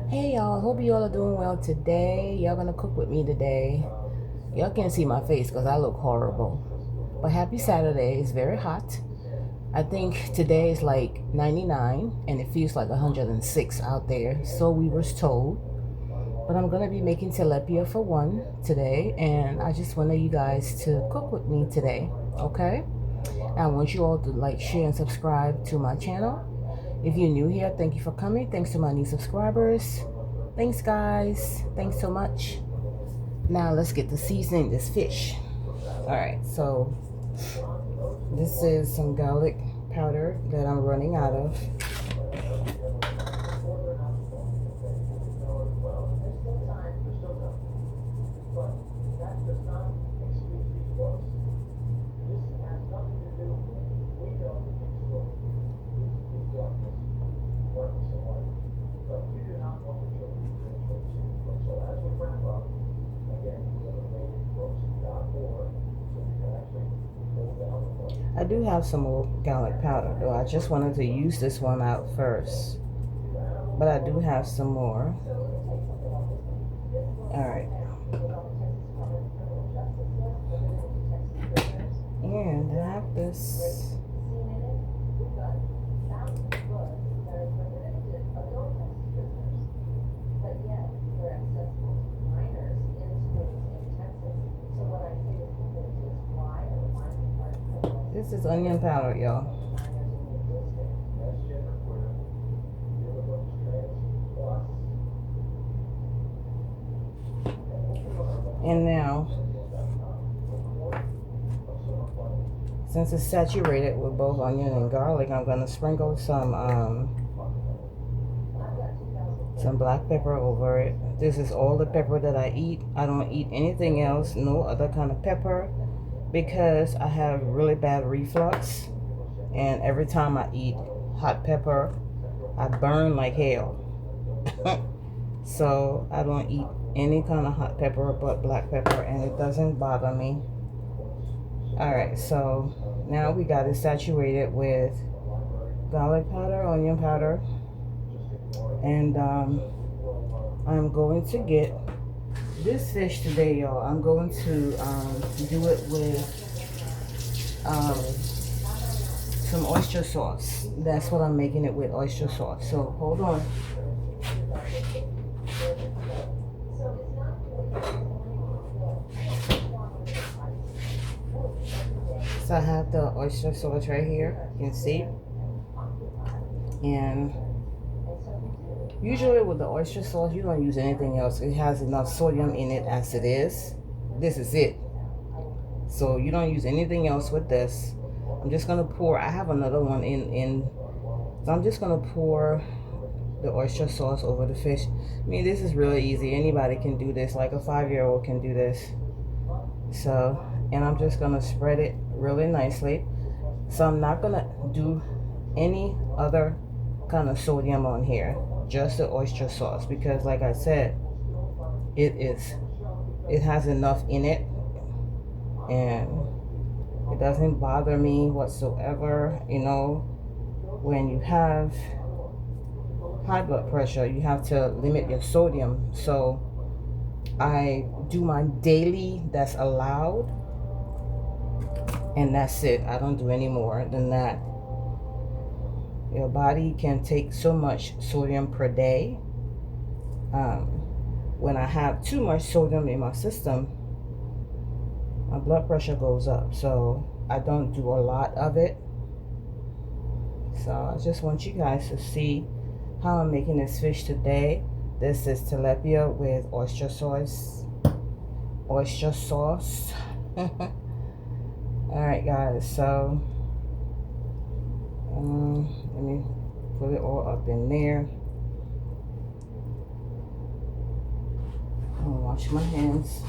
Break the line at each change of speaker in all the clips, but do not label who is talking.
Hey y'all, hope you all are doing well today. Y'all gonna cook with me today. Y'all can't see my face because I look horrible. But happy Saturday. It's very hot. I think today is like 99 and it feels like 106 out there. So we were told. But I'm gonna be making tilapia for one today, and I just wanted you guys to cook with me today. Okay? I want you all to like, share, and subscribe to my channel. If you're new here, thank you for coming. Thanks to my new subscribers. Thanks, guys. Thanks so much. Now let's get to seasoning this fish. All right, so this is some garlic powder that I'm running out of. I do have some more garlic powder though. I just wanted to use this one out first. But I do have some more. Alright. And I have this. This is onion powder, y'all. And now, since it's saturated with both onion and garlic, I'm gonna sprinkle some black pepper over it. This is all the pepper that I eat. I don't eat anything else, no other kind of pepper, because I have really bad reflux, and every time I eat hot pepper, I burn like hell. So I don't eat any kind of hot pepper but black pepper, and it doesn't bother me. Alright, so now we got it saturated with garlic powder, onion powder, and I'm going to get this fish today, y'all. I'm going to do it with some oyster sauce. That's what I'm making it with, oyster sauce. So hold on. So I have the oyster sauce right here, you can see. And usually with the oyster sauce, you don't use anything else. It has enough sodium in it as it is. This is it. So you don't use anything else with this. I'm just gonna pour, I have another one so I'm just gonna pour the oyster sauce over the fish. I mean, this is really easy. Anybody can do this, like a 5-year-old can do this. So, and I'm just gonna spread it really nicely. So I'm not gonna do any other kind of sodium on here, just the oyster sauce, because like I said, it has enough in it, and it doesn't bother me whatsoever. You know, when you have high blood pressure, you have to limit your sodium. So I do my daily that's allowed, and that's it. I don't do any more than that. Your body can take so much sodium per day. When I have too much sodium in my system, my blood pressure goes up. So I don't do a lot of it. So I just want you guys to see how I'm making this fish today. This is tilapia with oyster sauce. Oyster sauce. Alright guys, so let me put it all up in there. I'm gonna wash my hands.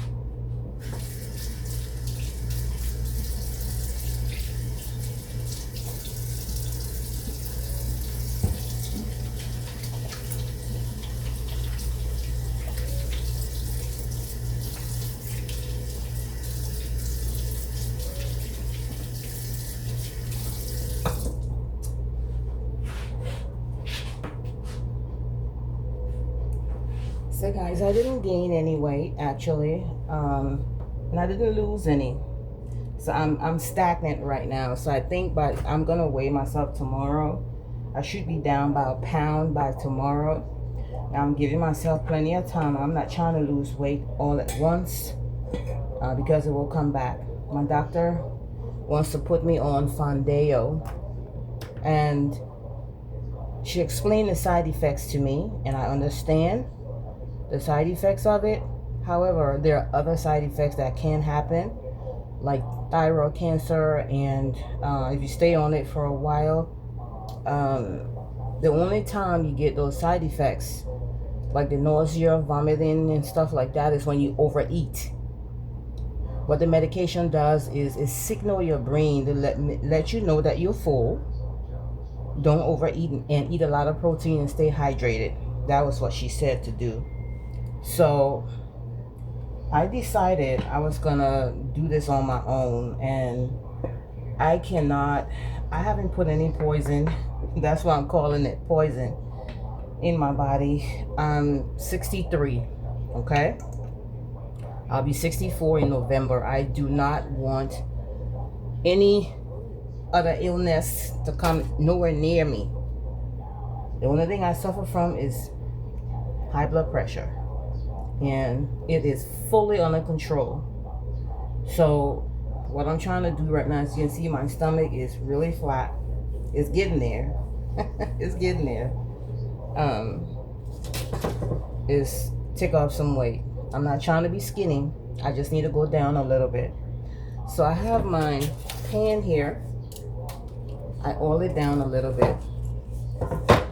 So guys, I didn't gain any weight actually, and I didn't lose any. So I'm stagnant right now. So I think I'm gonna weigh myself tomorrow. I should be down by a pound by tomorrow. I'm giving myself plenty of time. I'm not trying to lose weight all at once because it will come back. My doctor wants to put me on Fondeo, and she explained the side effects to me, and I understand the side effects of it. However, there are other side effects that can happen, like thyroid cancer, and if you stay on it for a while, the only time you get those side effects, like the nausea, vomiting, and stuff like that, is when you overeat. What the medication does is signal your brain to let you know that you're full. Don't overeat and eat a lot of protein and stay hydrated. That was what she said to do. So I decided I was gonna do this on my own, and I haven't put any poison, that's why I'm calling it poison, in my body. I'm 63, okay? I'll be 64 in November. I do not want any other illness to come nowhere near me. The only thing I suffer from is high blood pressure, and it is fully under control. So what I'm trying to do right now, as you can see, my stomach is really flat. It's getting there. It's getting there. Is take off some weight. I'm not trying to be skinny. I just need to go down a little bit. So I have my pan here. I oil it down a little bit.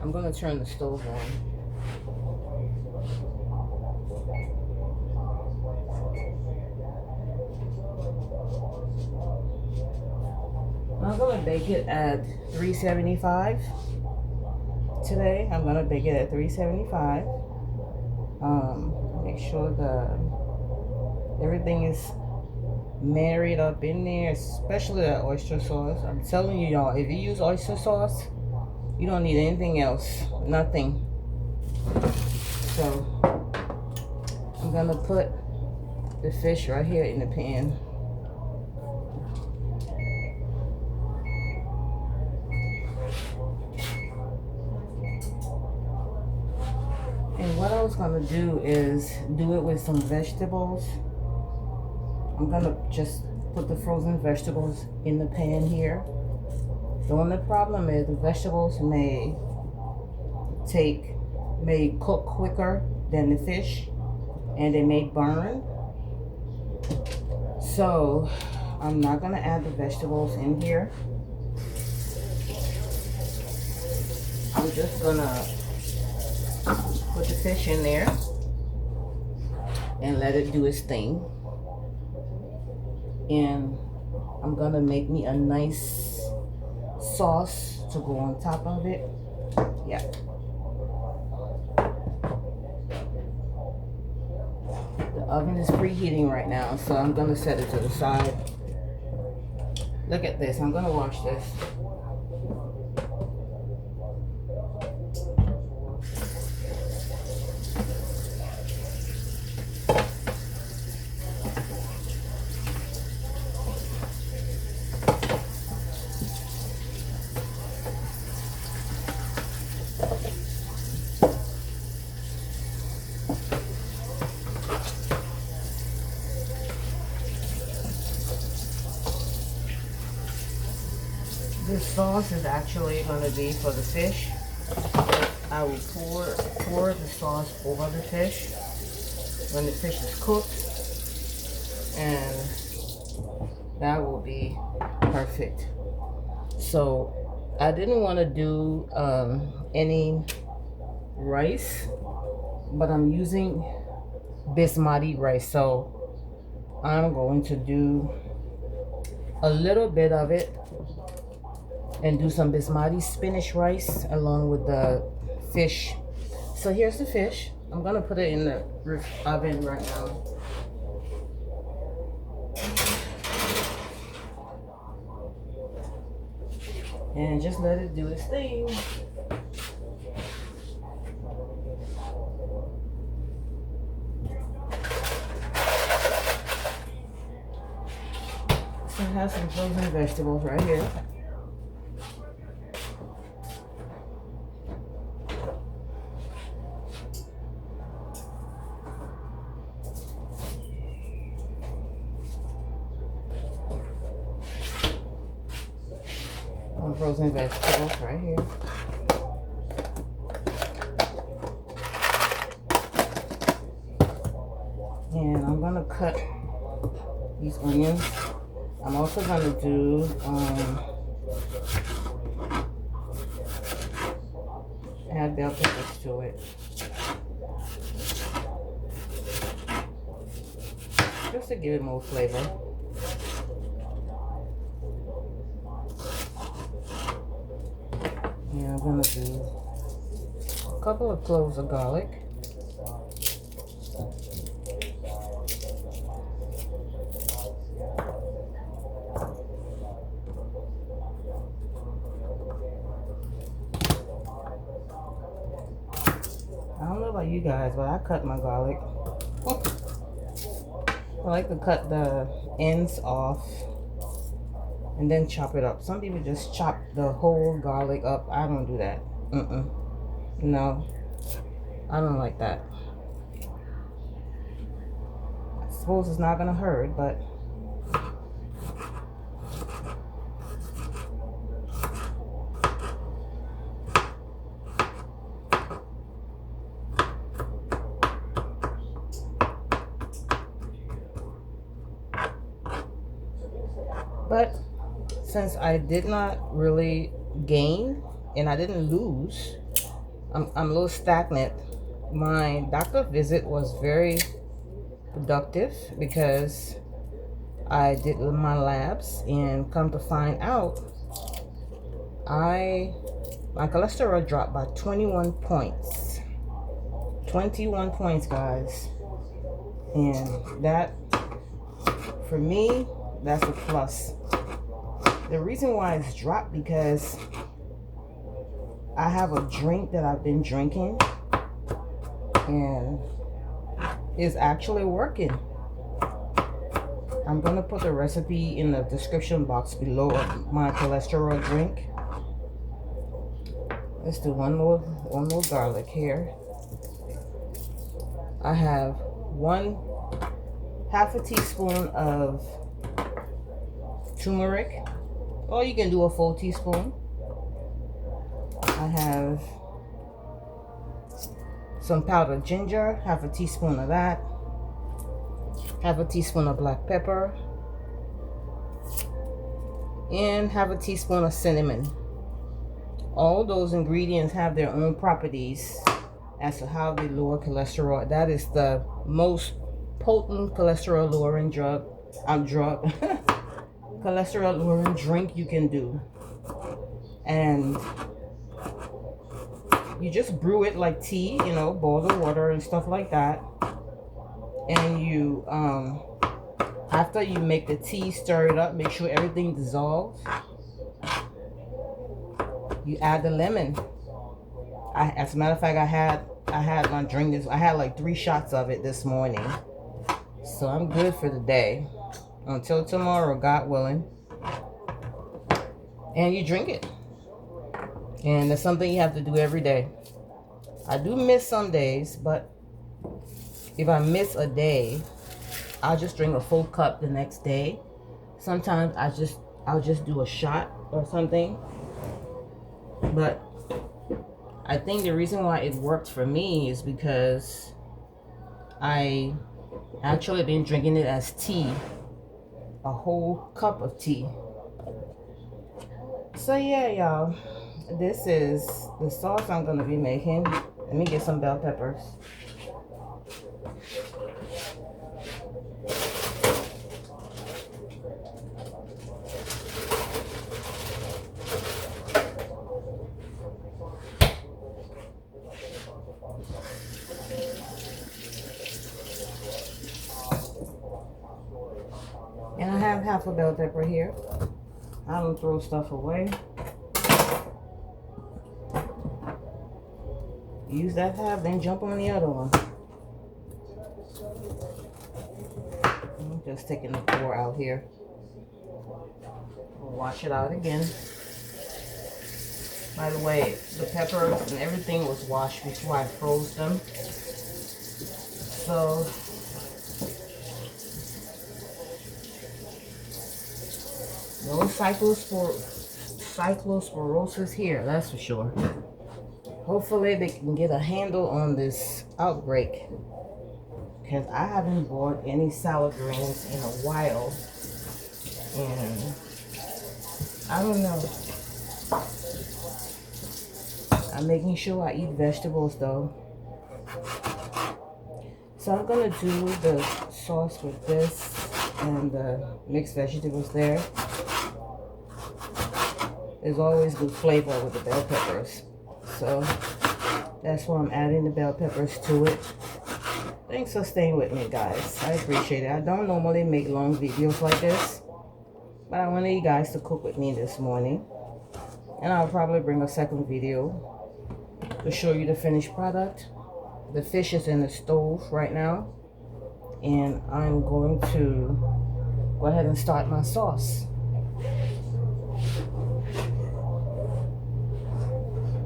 I'm going to turn the stove on. I'm going to bake it at 375 today. I'm going to bake it at 375. Make sure everything is married up in there, especially that oyster sauce. I'm telling you, y'all, if you use oyster sauce, you don't need anything else. Nothing. So I'm going to put the fish right here in the pan. And what I was going to do is do it with some vegetables. I'm going to just put the frozen vegetables in the pan here. The only problem is the vegetables may cook quicker than the fish, and they may burn. So I'm not going to add the vegetables in here. I'm just going to put the fish in there and let it do its thing. And I'm gonna make me a nice sauce to go on top of it. Yeah. The oven is preheating right now, so I'm gonna set it to the side. Look at this. I'm gonna wash this. This sauce is actually going to be for the fish. I will pour the sauce over the fish when the fish is cooked, and that will be perfect. So I didn't want to do any rice, but I'm using basmati rice, so I'm going to do a little bit of it and do some basmati spinach rice along with the fish. So here's the fish. I'm gonna put it in the oven right now. And just let it do its thing. have some frozen vegetables right here. Some frozen vegetables right here. And I'm gonna cut these onions. I'm also gonna do add bell peppers to it, just to give it more flavor. And I'm gonna do a couple of cloves of garlic. I don't know about you guys, but I cut my garlic. I like to cut the ends off and then chop it up. Some people just chop the whole garlic up. I don't do that. No, I don't like that. I suppose it's not gonna hurt, but since I did not really gain and I didn't lose, I'm a little stagnant. My doctor visit was very productive because I did my labs, and come to find out, my cholesterol dropped by 21 points. 21 points, guys. And that, for me, that's a plus. The reason why it's dropped because I have a drink that I've been drinking and it's actually working. I'm gonna put the recipe in the description box below of my cholesterol drink. Let's do one more garlic here. I have half a teaspoon of turmeric, or you can do a full teaspoon. I have some powdered ginger, half a teaspoon of that, half a teaspoon of black pepper, and half a teaspoon of cinnamon. All those ingredients have their own properties as to how they lower cholesterol. That is the most potent cholesterol lowering cholesterol lowering drink you can do. And you just brew it like tea, you know, boil the water and stuff like that. And you after you make the tea, stir it up, make sure everything dissolves. You add the lemon. As a matter of fact, I had my drink this. I had like 3 shots of it this morning, so I'm good for the day until tomorrow, God willing. And you drink it, and it's something you have to do every day. I do miss some days, but if I miss a day, I'll just drink a full cup the next day. Sometimes I'll just do a shot or something. But I think the reason why it worked for me is because I actually been drinking it as tea, a whole cup of tea. So yeah, y'all, this is the sauce I'm gonna be making. Let me get some bell peppers. And I have half a bell pepper here. I don't throw stuff away. Use that half, then jump on the other one. I'm just taking the core out here. wash it out again. By the way, the peppers and everything was washed before I froze them. So no cyclosporosis here, that's for sure. Hopefully they can get a handle on this outbreak, because I haven't bought any salad greens in a while, and I don't know. I'm making sure I eat vegetables though. So I'm gonna do the sauce with this and the mixed vegetables there. There's always good flavor with the bell peppers. So that's why I'm adding the bell peppers to it. Thanks for staying with me, guys. I appreciate it. I don't normally make long videos like this, but I wanted you guys to cook with me this morning. And I'll probably bring a second video to show you the finished product. The fish is in the stove right now, and I'm going to go ahead and start my sauce.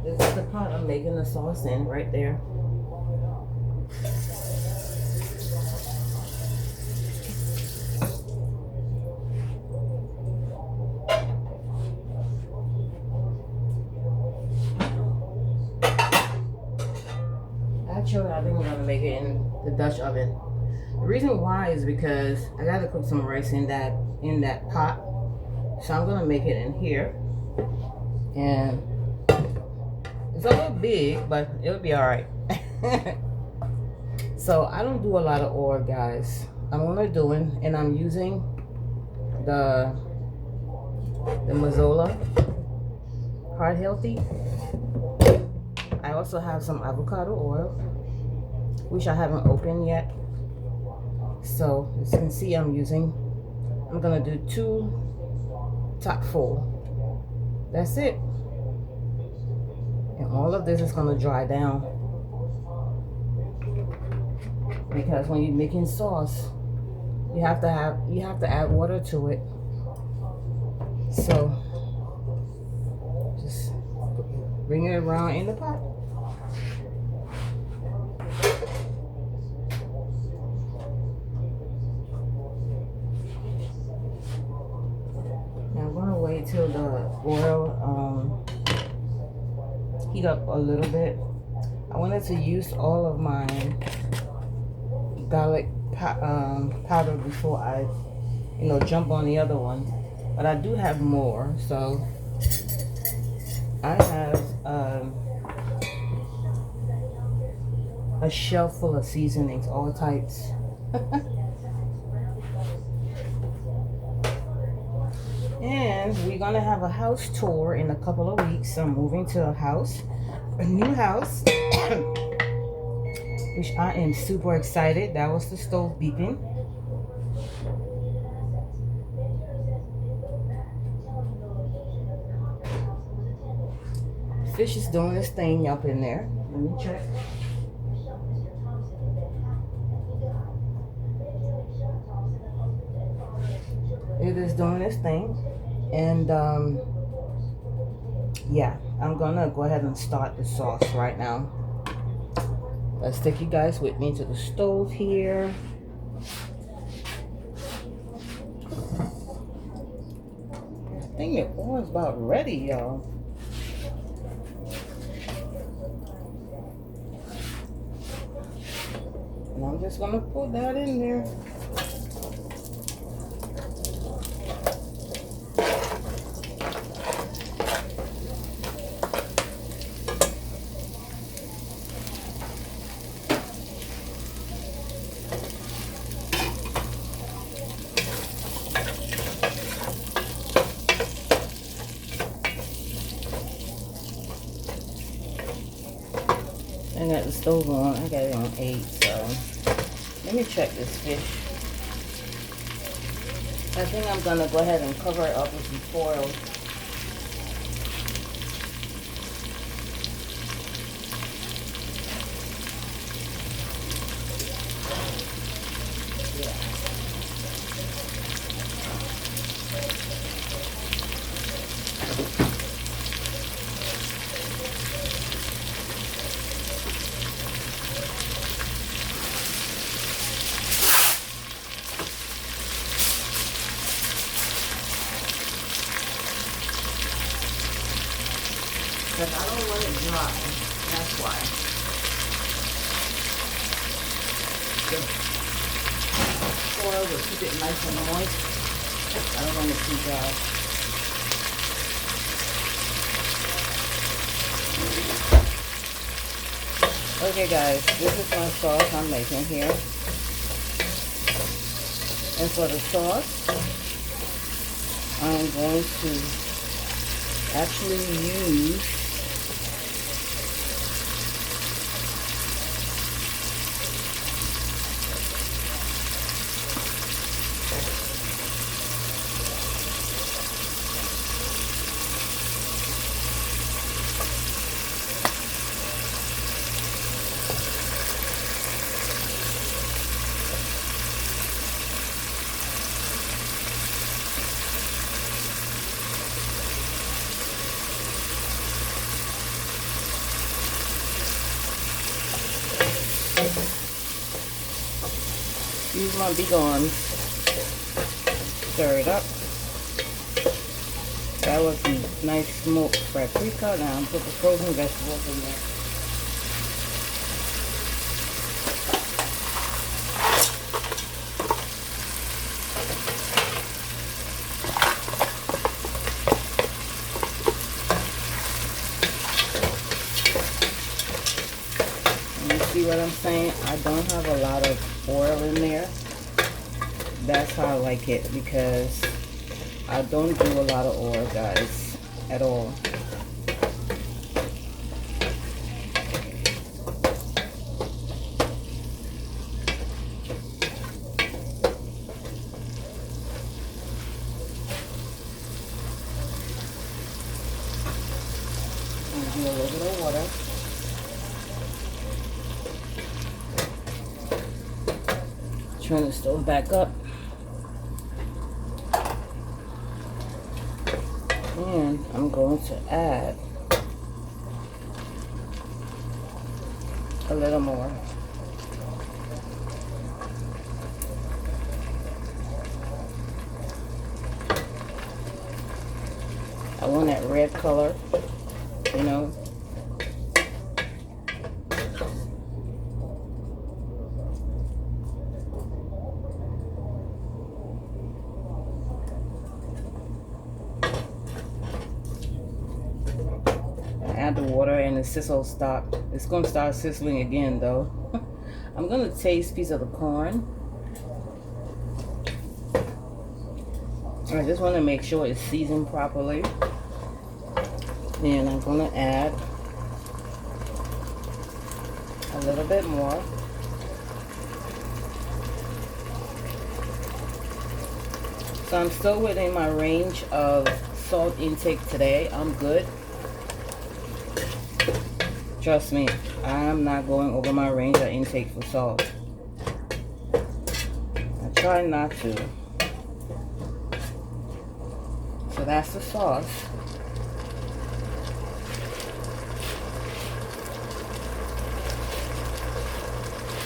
This is the pot I'm making the sauce in right there. Actually, I think I'm gonna make it in the Dutch oven. The reason why is because I gotta cook some rice in that pot, so I'm gonna make it in here. And it's a little big, but it'll be all right. So I don't do a lot of oil, guys. I'm only doing, and I'm using the Mazola Heart Healthy. I also have some avocado oil, which I haven't opened yet. So as you can see, I'm gonna do 2 top full. That's it. And all of this is gonna dry down, because when you're making sauce, you have to add water to it. So just bring it around in the pot. Now I'm gonna wait till the oil heat up a little bit. I wanted to use all of my garlic powder before I, jump on the other one. But I do have more, so I have a shelf full of seasonings, all types. And we're gonna have a house tour in a couple of weeks. I'm moving to a new house, which I am super excited. That was the stove beeping. Fish is doing this thing up in there. Let me check. It is doing this thing. And yeah, I'm gonna go ahead and start the sauce right now. Let's take you guys with me to the stove here. I think the oil's about ready, y'all. And I'm just gonna put that in there. I got the stove on. I got it on 8, so let me check this fish. I think I'm gonna go ahead and cover it up with some foil. because I don't want it dry. That's why. The oil will keep it nice and moist. I don't want it too dry. Okay guys, this is my sauce I'm making here. And for the sauce, I'm going to actually use my begons, stir it up. That was some nice smoked paprika. Now I'm put the frozen vegetables in there. You see what I'm saying? I don't have a lot of oil in there. That's how I like it, because I don't do a lot of oil, guys, at all. I'm gonna do a little bit of water. Turn the stove back up. And I'm going to add a little more. I want that red color, you know. Add the water and the sizzle stopped. It's going to start sizzling again though. I'm going to taste a piece of the corn. I just want to make sure it's seasoned properly. And I'm going to add a little bit more. So I'm still within my range of salt intake today. I'm good. Trust me, I'm not going over my range of intake for salt. I try not to. So that's the sauce.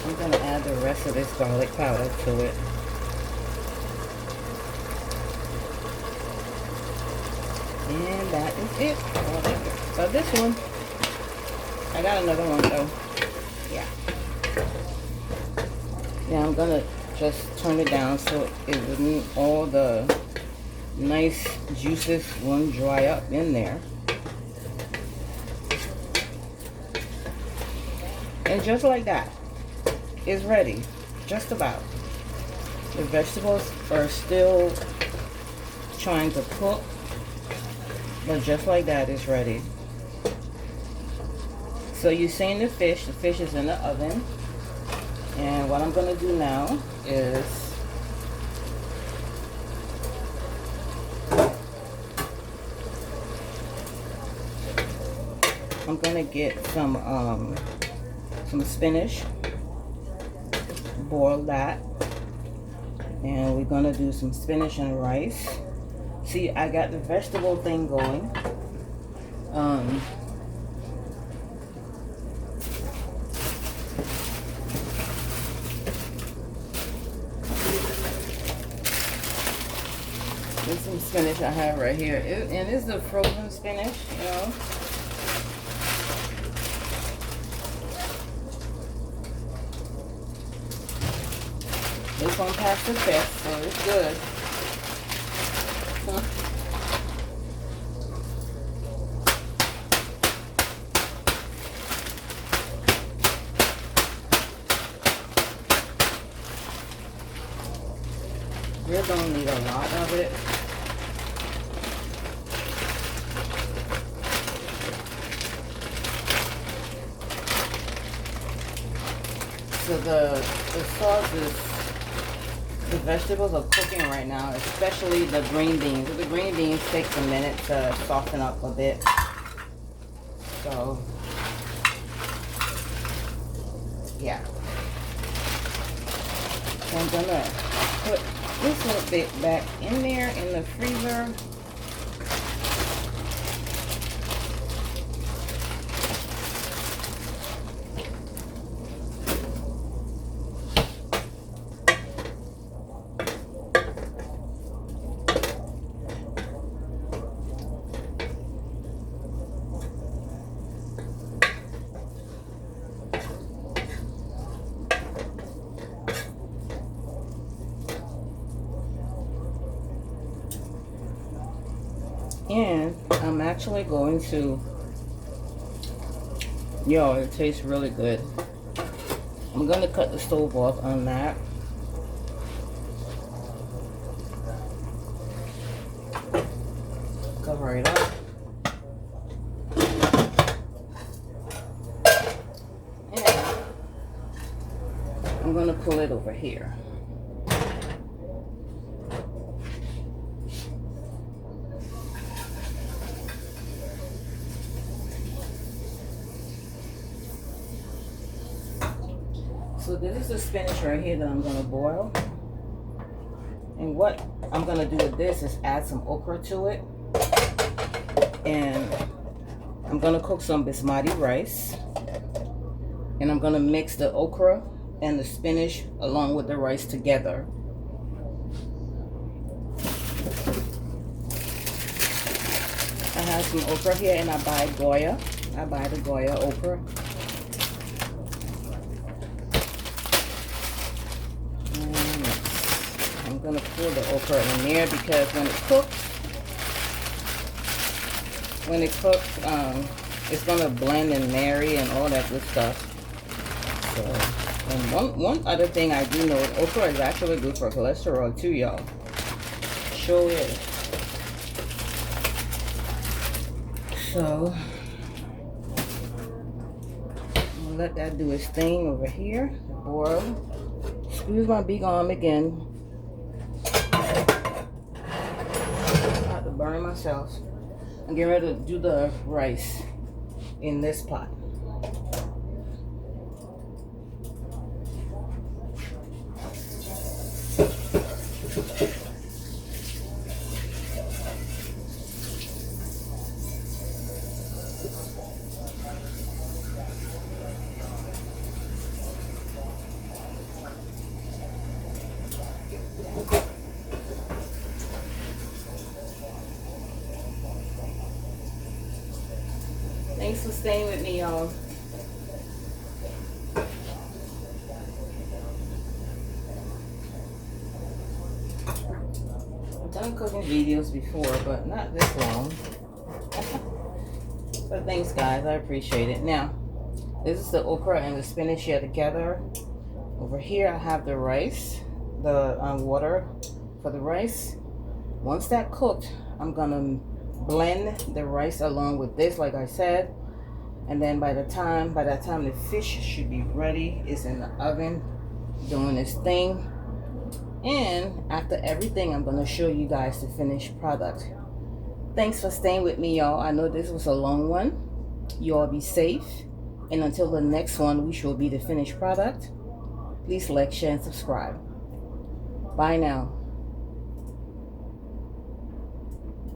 I'm going to add the rest of this garlic powder to it. And that is it. So this one, I got another one though. Yeah. Now I'm gonna just turn it down so it wouldn't, all the nice juices won't dry up in there. And just like that, it's ready. Just about. The vegetables are still trying to cook, but just like that, it's ready. So you've seen the fish is in the oven. And what I'm going to do now is I'm going to get some spinach, boil that, and we're going to do some spinach and rice. See, I got the vegetable thing going. There's some spinach I have right here. And it's the frozen spinach, you know. This one passed the test, so it's good. You don't need a lot of it. So the sauce is, the vegetables are cooking right now, especially the green beans. So the green beans takes a minute to soften up a bit. So yeah. So I'm gonna put this little bit back in there in the freezer. And I'm actually going to, yo, it tastes really good. I'm going to cut the stove off on that. Cover it up. And I'm going to pull it over here. So this is the spinach right here that I'm going to boil. And what I'm going to do with this is add some okra to it. And I'm going to cook some basmati rice. And I'm going to mix the okra and the spinach along with the rice together. I have some okra here and I buy Goya. I buy the Goya okra. I'm going to pour the okra in there because when it cooks, it's going to blend and marry and all that good stuff. So, and one other thing I do know, okra is actually good for cholesterol too, y'all. Sure is. So, I'll let that do its thing over here. Boil. Squeeze my big arm again. Burn myself. I'm getting ready to do the rice in this pot. Thanks for staying with me, y'all. I've done cooking videos before, but not this long. But thanks, guys. I appreciate it. Now, this is the okra and the spinach here together. Over here, I have the rice, the water for the rice. Once that cooked, I'm gonna blend the rice along with this, like I said, and then by that time the fish should be ready. It's in the oven doing its thing, and after everything I'm going to show you guys the finished product. Thanks for staying with me, y'all. I know this was a long one. You all be safe, and until the next one, which will be the finished product, please like, share, and subscribe. Bye now.